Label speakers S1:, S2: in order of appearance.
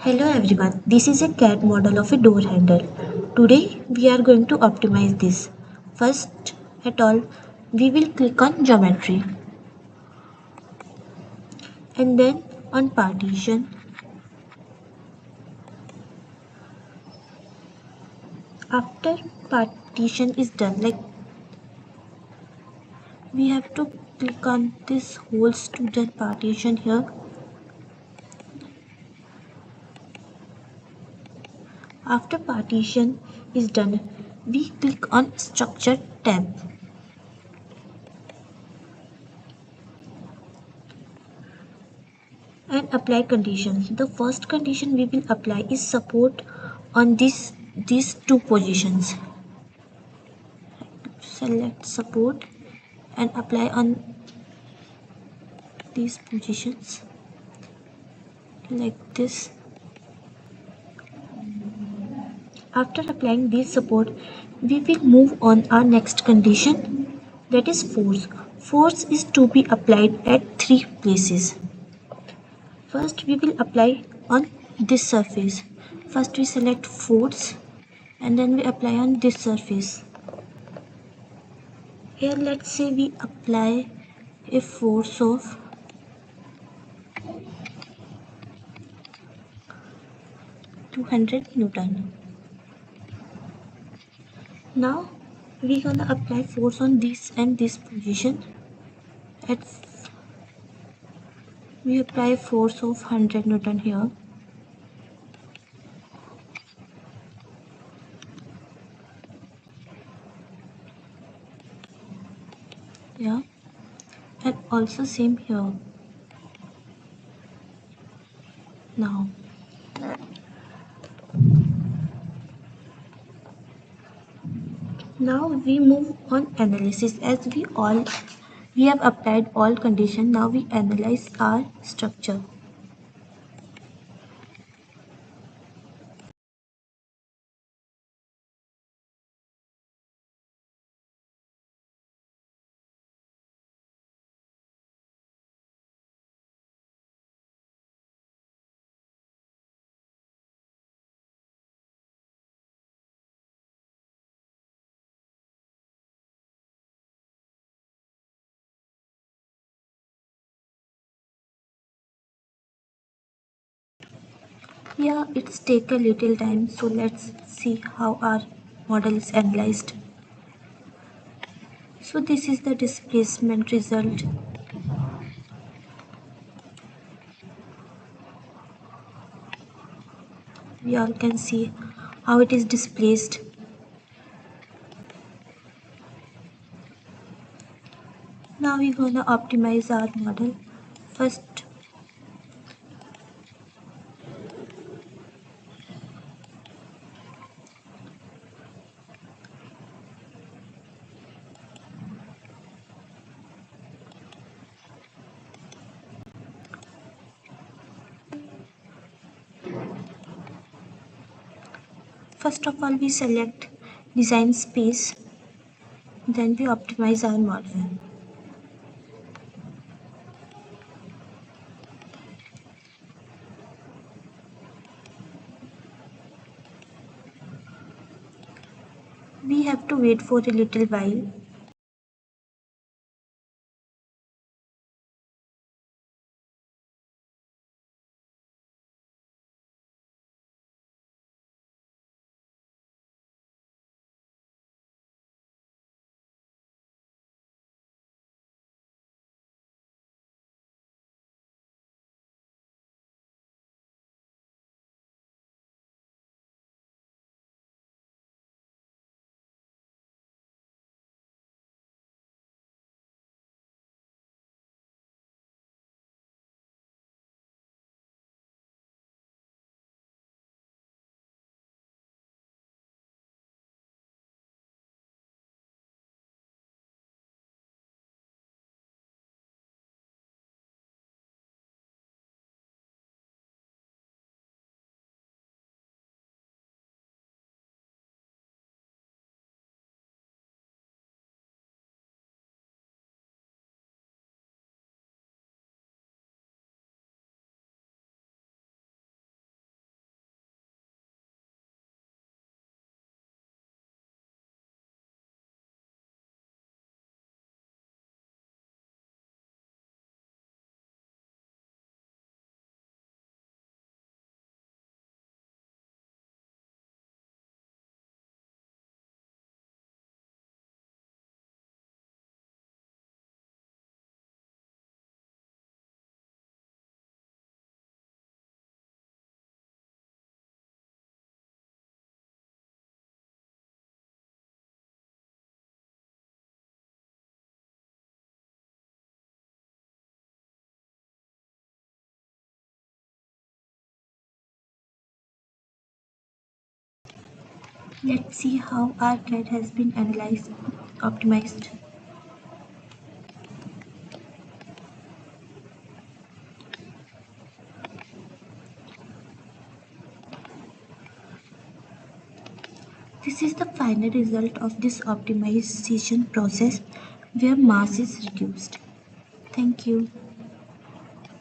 S1: Hello everyone, this is a cat model of a door handle. Today we are going to optimize this. First at all, we will click on geometry and then on partition. After partition is done, we have to click on this whole student partition here. After partition is done, we click on structure tab. And apply conditions. The first condition we will apply is support on these two positions. Select support and apply on these positions like this. After applying this support, we will move on our next condition, that is force. Force is to be applied at three places. First we will apply on this surface. First we select force and then we apply on this surface. Here let's say we apply a force of 200 Newton. Now we gonna apply force on this and this position. At we apply force of 100 Newton here. Yeah, and also same here. Now we move on analysis. As we have applied all condition. Now we analyze our structure. Yeah, it's take a little time, so let's see how our model is analyzed. So this is the displacement result. We all can see how it is displaced. Now we're gonna optimize our model. First, first of all, we select design space, then we optimize our model. We have to wait for a little while. Let's see how our cat has been analyzed, optimized. This is the final result of this optimization process where mass is reduced. Thank you.